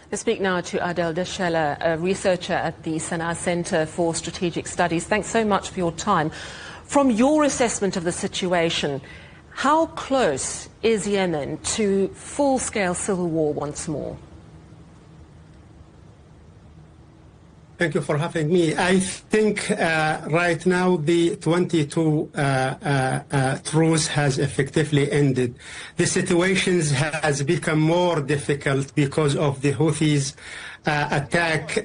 I speak now to Adel Dashela, a researcher at the Sana'a Center for Strategic Studies. Thanks so much for your time. From your assessment of the situation, how close is Yemen to full-scale civil war once more? Thank you for having me. I think right now the 22 truce has effectively ended. The situation has become more difficult because of the Houthis' attacks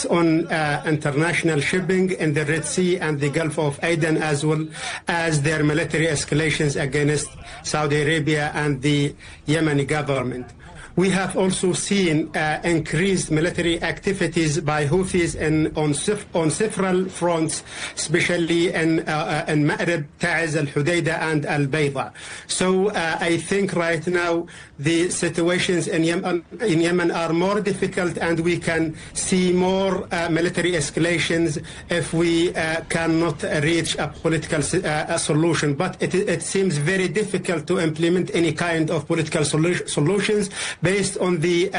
on international shipping in the Red Sea and the Gulf of Aden, as well as their military escalations against Saudi Arabia and the Yemeni government. We have also seen increased military activities by Houthis on several fronts, especially in Ma'rib, Ta'iz, Al-Hudaydah and Al-Bayda. So I think right now the situations in Yemen are more difficult, and we can see more military escalations if we cannot reach a political solution. But it seems very difficult to implement any kind of political solutions based on the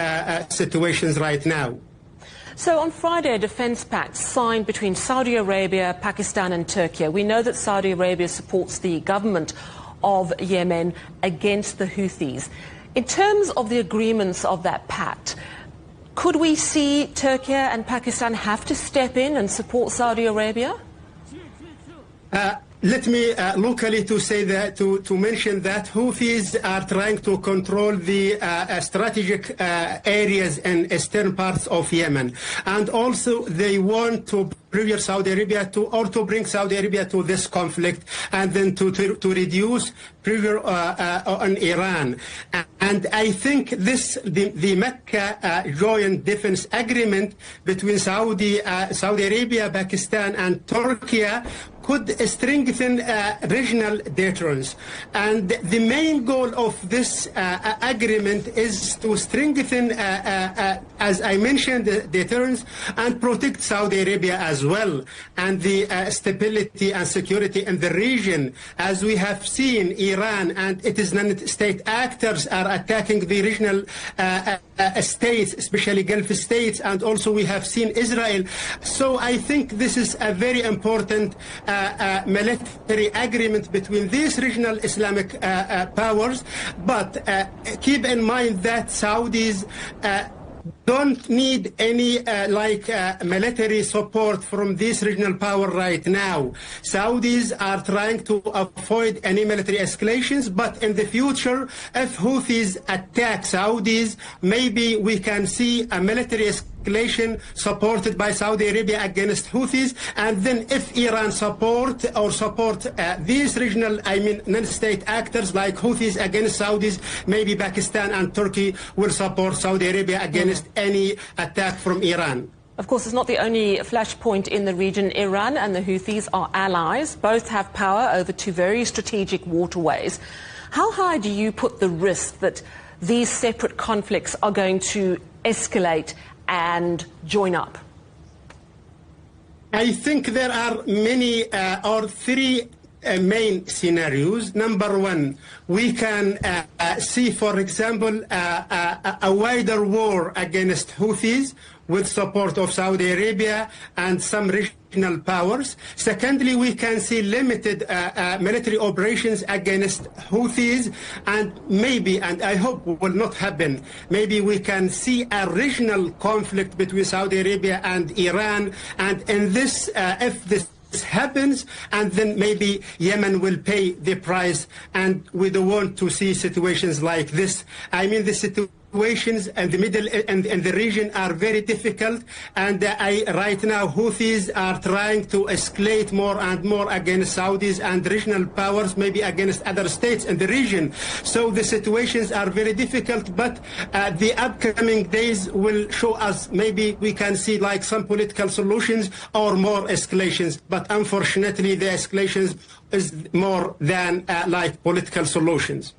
situations right now. So on Friday, a defense pact signed between Saudi Arabia, Pakistan and Turkey. We know that Saudi Arabia supports the government of Yemen against the Houthis. In terms of the agreements of that pact, could we see Turkey and Pakistan have to step in and support Saudi Arabia? Let me locally to say that to mention that Houthis are trying to control the strategic areas in eastern parts of Yemen, and also they want to pressure Saudi Arabia to bring Saudi Arabia to this conflict, and then to reduce pressure on Iran. And I think the Mecca joint defense agreement between Saudi Arabia, Pakistan and Turkey could strengthen regional deterrence. And the main goal of this agreement is to strengthen, as I mentioned, the deterrence and protect Saudi Arabia as well, and the stability and security in the region. As we have seen, Iran and its non-state actors are attacking the regional states, especially Gulf states, and also we have seen Israel. So I think this is a very important military agreement between these regional Islamic powers, but keep in mind that Saudis don't need any military support from this regional power right now. Saudis are trying to avoid any military escalations, but in the future, if Houthis attack Saudis, maybe we can see a military escalation supported by Saudi Arabia against Houthis, and then if Iran support these regional, non-state actors like Houthis against Saudis, maybe Pakistan and Turkey will support Saudi Arabia against any attack from Iran. Of course, it's not the only flashpoint in the region. Iran and the Houthis are allies. Both have power over two very strategic waterways. How high do you put the risk that these separate conflicts are going to escalate and join up? I think there are many or three main scenarios. Number one, we can see, for example, a wider war against Houthis with support of Saudi Arabia and some regional powers. Secondly, we can see limited military operations against Houthis, and maybe, and I hope will not happen, maybe we can see a regional conflict between Saudi Arabia and Iran, and in this, if this happens, and then maybe Yemen will pay the price, and we don't want to see situations like this. I mean, the situations in the middle and in the region are very difficult, and right now Houthis are trying to escalate more and more against Saudis and regional powers, maybe against other states in the region. So the situations are very difficult, but the upcoming days will show us, maybe we can see like some political solutions or more escalations, but unfortunately the escalations is more than like political solutions.